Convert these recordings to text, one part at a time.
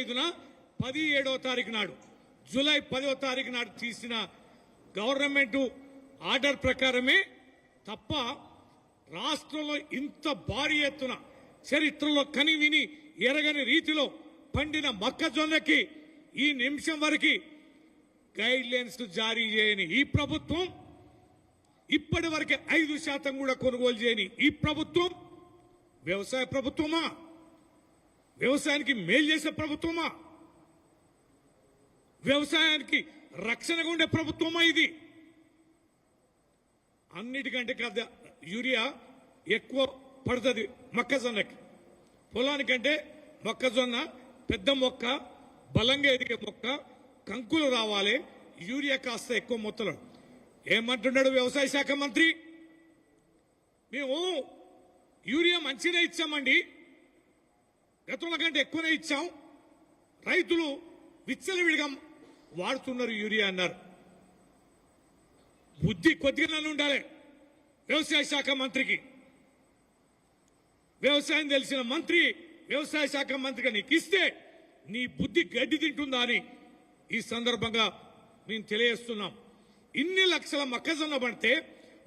5న 17వ తారీఖు నాడు జూలై 10వ తారీఖు నాడు తీసిన గవర్నమెంట్ ఆర్డర్ ప్రకారమే తప్ప రాష్ట్రంలో ఇంత భారీ ఎత్తున చరిత్రలో కని విని ఎరగని రీతిలో పండిన మొక్కజొన్నకి ఈ నిమిషం వరకు గైడ్ లైన్స్ జారీ చేయని ఈ ప్రభుత్వం, ఇప్పటి వరకు 5% కూడా కొనుగోలు చేయని ఈ ప్రభుత్వం వ్యవసాయ ప్రభుత్వమా? వ్యవసాయానికి మేలు చేసే ప్రభుత్వమా? వ్యవసాయానికి రక్షణగా ఉండే ప్రభుత్వమా ఇది? అన్నిటికంటే కదా యూరియా ఎక్కువ పడుతుంది మొక్కజొన్నకి. పొలానికంటే మొక్కజొన్న పెద్ద మొక్క, బలంగా ఎదిగే మొక్క, కంకులు రావాలి, యూరియా కాస్త ఎక్కువ మొత్తంలో. ఏమంటున్నాడు వ్యవసాయ శాఖ మంత్రి? మేము యూరియా మంచిగా ఇచ్చామండి, గతంలో కంటే ఎక్కువనే ఇచ్చాం, రైతులు విచ్చలవిడిగా వాడుతున్నారు యూరియా అన్నారు. బుద్ధి కొద్దిగా ఉండాలి వ్యవసాయ శాఖ మంత్రికి. వ్యవసాయం తెలిసిన మంత్రి వ్యవసాయ శాఖ మంత్రిగా నీకు ఇస్తే నీ బుద్ధి గడ్డి తింటుందా అని ఈ సందర్భంగా మేము తెలియజేస్తున్నాం. ఇన్ని లక్షల మొక్కజొన్న పడితే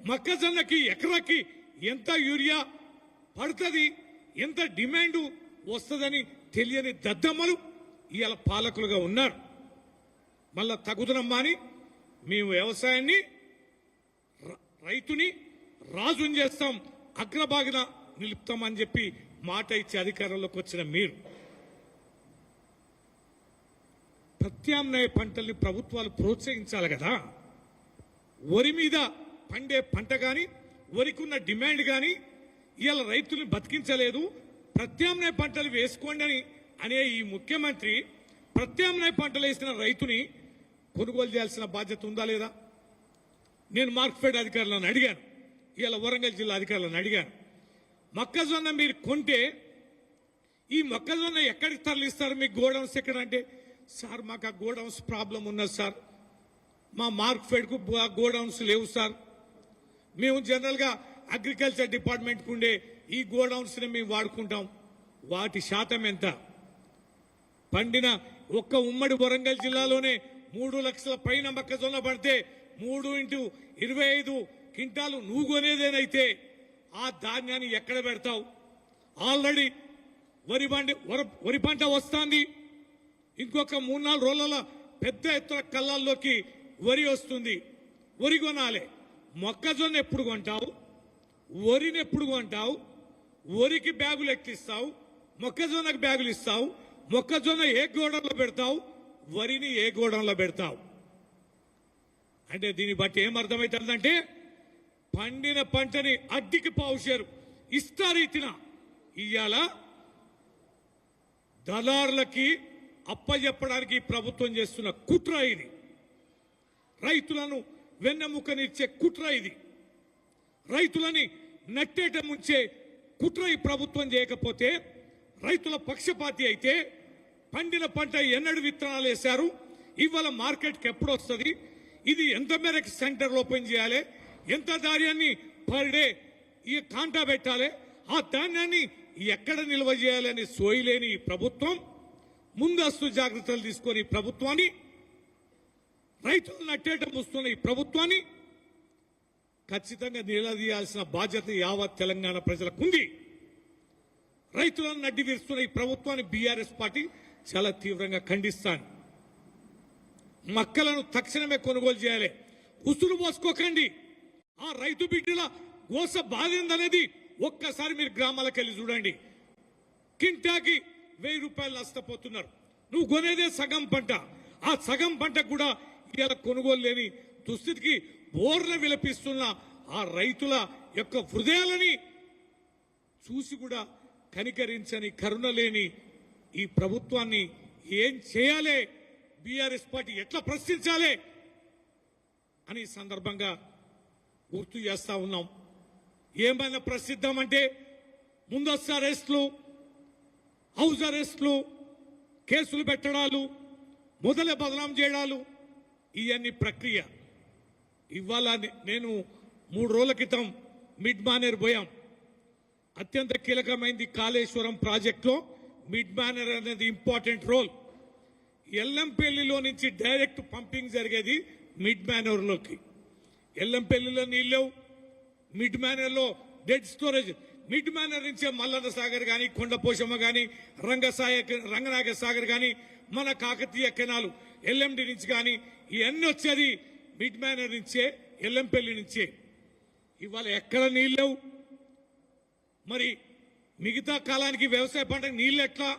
మొక్కజొన్నకి ఎకరాకి ఎంత యూరియా పడుతుంది, ఎంత డిమాండ్ వస్తుందని తెలియని దద్దమ్మలు ఇవాళ పాలకులుగా ఉన్నారు. మళ్ళా తగుదనమ్మా అని మేము వ్యవసాయాన్ని, రైతుని రాజుని చేస్తాం, అగ్రభాగిన నిలుపుతామని చెప్పి మాట ఇచ్చి అధికారంలోకి వచ్చిన మీరు ప్రత్యామ్నాయ పంటల్ని ప్రభుత్వాలు ప్రోత్సహించాలి కదా. వరి మీద పండే పంట కానీ, వరికి ఉన్న డిమాండ్ కానీ ఇవాళ రైతుల్ని బతికించలేదు. ప్రత్యామ్నాయ పంటలు వేసుకోండి అనే ఈ ముఖ్యమంత్రి ప్రత్యామ్నాయ పంటలు వేసిన రైతుని కొనుగోలు చేయాల్సిన బాధ్యత ఉందా లేదా? నేను మార్క్ఫెడ్ అధికారులను అడిగాను, ఇవాళ వరంగల్ జిల్లా అధికారులను అడిగాను, మొక్కజొన్న మీరు కొంటే ఈ మొక్కజొన్న ఎక్కడికి తరలిస్తారు, మీకు గోడౌన్స్ ఎక్కడంటే, సార్ మాకు ఆ గోడౌన్స్ ప్రాబ్లం ఉన్నది సార్, మా మార్క్ఫెడ్కు గోడౌన్స్ లేవు సార్, మేము జనరల్గా అగ్రికల్చర్ డిపార్ట్మెంట్కు ఉండే ఈ గోడౌన్స్ని మేము వాడుకుంటాం. వాటి శాతం ఎంత? పండిన ఒక్క ఉమ్మడి వరంగల్ జిల్లాలోనే 3 లక్షల పైన మొక్కజొన్న పడితే 3x25 క్వింటాలు నువ్వు కొనేదేనైతే ఆ ధాన్యాన్ని ఎక్కడ పెడతావు? ఆల్రెడీ వరి పంట వస్తుంది, ఇంకొక 3-4 రోజుల పెద్ద ఎత్తున కళ్ళల్లోకి వరి వస్తుంది. వరి కొనాలి. మొక్కజొన్న ఎప్పుడు కొంటావు? వరిని ఎప్పుడు కొంటావు? వరికి బ్యాగులు ఎక్కిస్తావు, మొక్కజొన్నకు బ్యాగులు ఇస్తావు. మొక్కజొన్న ఏ గోడంలో పెడతావు, వరిని ఏ గోడంలో పెడతావు? అంటే దీన్ని బట్టి ఏమర్థమవుతుందంటే పండిన పంటని అడ్డికి పావుషేరు ఇష్టారీతిన ఇయ్యాల దళారులకి అప్పజెప్పడానికి ప్రభుత్వం చేస్తున్న కుట్ర ఇది. రైతులను వెన్నెముకనిచ్చే కుట్ర ఇది. రైతులని నట్టేట ముంచే కుట్ర ఈ ప్రభుత్వం చేయకపోతే, రైతుల పక్షపాతి అయితే పండిన పంట ఎన్నడు విత్తనాలు వేశారు, ఇవాళ మార్కెట్కి ఎప్పుడు వస్తుంది, ఇది ఎంత మేరకు సెంటర్లు ఓపెన్ చేయాలి, ఎంత ధాన్యాన్ని పర్ డే ఈ కాంటా పెట్టాలి, ఆ ధాన్యాన్ని ఎక్కడ నిల్వ చేయాలని సోయలేని ఈ ప్రభుత్వం ముందస్తు జాగ్రత్తలు తీసుకొని ప్రభుత్వాన్ని, రైతులు నట్టేట ముస్తున్న ఈ ప్రభుత్వాన్ని ఖచ్చితంగా నిలదీయాల్సిన బాధ్యత యావత్ తెలంగాణ ప్రజలకు ఉంది. రైతులను నడ్డి విరుస్తున్న ఈ ప్రభుత్వాన్ని బీఆర్ఎస్ పార్టీ చాలా తీవ్రంగా ఖండిస్తాను. మొక్కలను తక్షణమే కొనుగోలు చేయాలి. ఉసురు పోసుకోకండి. ఆ రైతు బిడ్డల గోస బాధిందనేది ఒక్కసారి మీరు గ్రామాలకు వెళ్ళి చూడండి. కింటాకి 1000 రూపాయలు నష్టపోతున్నారు. నువ్వు కొనేదే సగం పంట. ఆ సగం పంటకు కూడా ఇవాళ కొనుగోలు లేని దుస్థితికి బోర్ల విలపిస్తున్న ఆ రైతుల యొక్క హృదయాలని చూసి కూడా కనికరించని, కరుణ లేని ఈ ప్రభుత్వాన్ని ఏం చేయాలి, బీఆర్ఎస్ పార్టీ ఎట్లా ప్రశ్నించాలి అని సందర్భంగా గుర్తు చేస్తా ఉన్నాం. ఏమైనా ప్రసిద్ధమంటే ముందస్తు అరెస్టులు, హౌస్ అరెస్టులు, కేసులు పెట్టడాలు, మొదలే బదనాం చేయడాలు, ఇవన్నీ ప్రక్రియ. ఇవాళ నేను 3 రోజుల క్రితం మిడ్ మానేర్ పోయాం. అత్యంత కీలకమైంది కాళేశ్వరం ప్రాజెక్టులో మిడ్ మానేర్ అనేది ఇంపార్టెంట్ రోల్. ఎల్లంపల్లిలో నుంచి డైరెక్ట్ పంపింగ్ జరిగేది మిడ్ మేనర్లోకి. ఎల్లంపల్లిలో నీళ్ళవు, మిడ్ మేనర్లో డెడ్ స్టోరేజ్. మిడ్ మేనర్ నుంచే మల్లన్న సాగర్ కానీ, కొండపోశమ్మ కానీ, రంగనాగ సాగర్ కానీ, మన కాకతీయ కెనాలు ఎల్ఎండి నుంచి కానీ ఇవన్నీ వచ్చేది మిడ్ మేనర్ నుంచే, ఎల్లంపల్లి నుంచే. ఇవాళ ఎక్కడ నీళ్ళవు? మరి మిగతా కాలానికి వ్యవసాయ పంటకు నీళ్ళు ఎట్లా?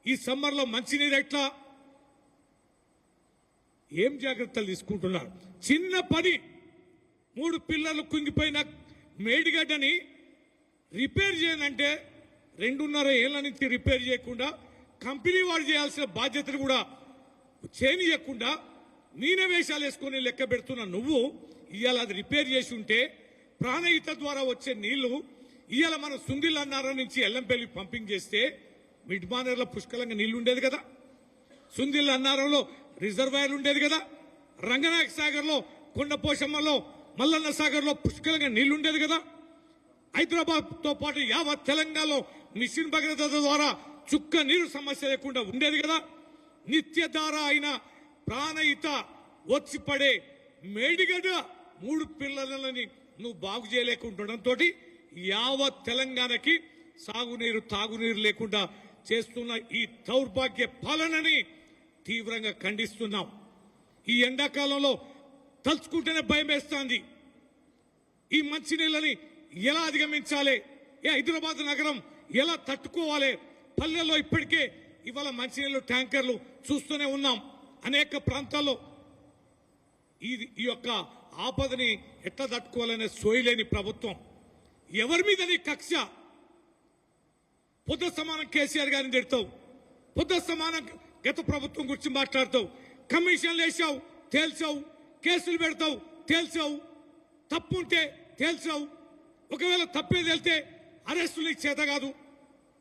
ఈ సమ్మర్లో మంచినీరు ఎట్లా? ఏం జాగ్రత్తలు తీసుకుంటున్నారు? చిన్న పని, 3 పిల్లలు కుంగిపోయిన మేడిగడ్డని రిపేర్ చేయనంటే 2.5 ఏళ్ల నుంచి రిపేర్ చేయకుండా కంపెనీ వాడు చేయాల్సిన బాధ్యతను కూడా చేయనీయకుండా మీనవేషాలు వేసుకుని లెక్క పెడుతున్న నువ్వు ఇవాళ అది రిపేర్ చేసి ఉంటే ప్రాణహిత ద్వారా వచ్చే నీళ్లు ఇవాళ మనం సుందిల్ అన్నారం నుంచి ఎల్లంపల్లి పంపింగ్ చేస్తే మిడ్ మానేర్లో పుష్కలంగా నీళ్లు ఉండేది కదా, సుందిల్ అన్నారంలో రిజర్వాయర్ ఉండేది కదా, రంగనాయక సాగర్లో, కొండపోశమ్మలో, మల్లన్న సాగర్లో పుష్కలంగా నీళ్లు ఉండేది కదా. హైదరాబాద్ తో పాటు యావత్ తెలంగాణలో మిషన్ భగీరథ ద్వారా చుక్క నీరు సమస్య లేకుండా ఉండేది కదా. నిత్యధార అయిన ప్రాణహిత వచ్చి పడే మేడిగడ్డ 3 పిల్లలని నువ్వు బాగు చేయలేకుండడంతో యావత్ తెలంగాణకి సాగునీరు తాగునీరు లేకుండా చేస్తున్న ఈ దౌర్భాగ్య పాలనని తీవ్రంగా ఖండిస్తున్నాం. ఈ ఎండాకాలంలో తలుచుకుంటేనే భయం వేస్తోంది. ఈ మంచినీళ్ళని ఎలా అధిగమించాలి? హైదరాబాద్ నగరం ఎలా తట్టుకోవాలి? పల్లెల్లో ఇప్పటికే ఇవాళ మంచినీళ్ళు ట్యాంకర్లు చూస్తూనే ఉన్నాం. అనేక ప్రాంతాల్లో ఈ యొక్క ఆపదని ఎట్లా తట్టుకోవాలనే సోయలేని ప్రభుత్వం. ఎవరి మీద నీ కక్ష? పొద్దు సమానం కేసీఆర్ గారిని తిడతావు, పొద్దు సమానం గత ప్రభుత్వం గురించి మాట్లాడతావు, కమిషన్లు వేసావు తేల్చావు, కేసులు పెడతావు తేల్చావు, తప్పుంటే తేల్చావు. ఒకవేళ తప్పే తేలితే అరెస్టులు చేత కాదు.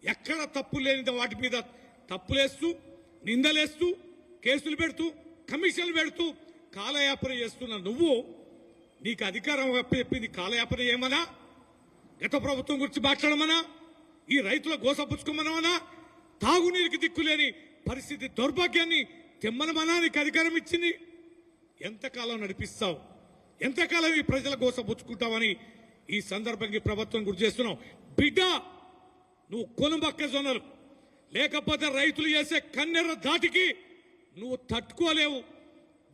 ఎక్కడ తప్పు లేని వాటి మీద తప్పులేస్తూ, నిందలేస్తూ, కేసులు పెడుతూ, కమిషన్లు పెడుతూ కాలయాపన చేస్తున్న నువ్వు, నీకు అధికారం చెప్పింది కాలయాపన ఏమన్నా? గత ప్రభుత్వం గురించి మాట్లాడమనా? ఈ రైతుల గోసపుచ్చుకోమనమనా? తాగునీరుకి దిక్కులేని పరిస్థితి దౌర్భాగ్యాన్ని తెమ్మనమనా నీకు అధికారం ఇచ్చింది? ఎంతకాలం నడిపిస్తావు? ఎంతకాలం ఈ ప్రజల గోసపుచ్చుకుంటావని ఈ సందర్భంగా ప్రభుత్వం గుర్తు చేస్తున్నావు. బిడ్డ, నువ్వు కొనుమక్కజొన్నలు లేకపోతే రైతులు చేసే కన్నెర్ర దాటికి నువ్వు తట్టుకోలేవు.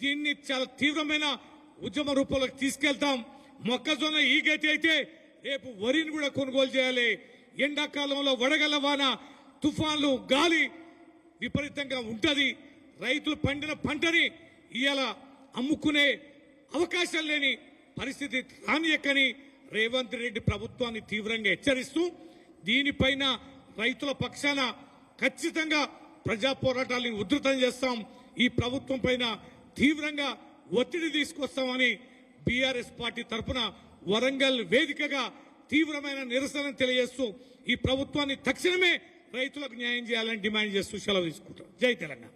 దీన్ని చాలా తీవ్రమైన ఉద్యమ రూపంలోకి తీసుకెళ్తాం. మొక్కజొన్న ఈ గతి అయితే రేపు వరిని కూడా కొనుగోలు చేయాలి. ఎండాకాలంలో వడగల వాన, తుఫాన్లు, గాలి విపరీతంగా ఉంటది. రైతులు పండిన పంటని ఇవాళ అమ్ముకునే అవకాశం లేని పరిస్థితి రానియకని రేవంత్ రెడ్డి ప్రభుత్వాన్ని తీవ్రంగా హెచ్చరిస్తూ, దీనిపైన రైతుల పక్షాన ఖచ్చితంగా ప్రజా పోరాటాలను ఉధృతం చేస్తాం. ఈ ప్రభుత్వం పైన తీవ్రంగా ఒత్తిడి తీసుకొస్తామని బీఆర్ఎస్ పార్టీ తరఫున వరంగల్ వేదికగా తీవ్రమైన నిరసన తెలియజేస్తూ ఈ ప్రభుత్వాన్ని తక్షణమే రైతులకు న్యాయం చేయాలని డిమాండ్ చేస్తూ సెలవు తీసుకుంటాం. జై తెలంగాణ.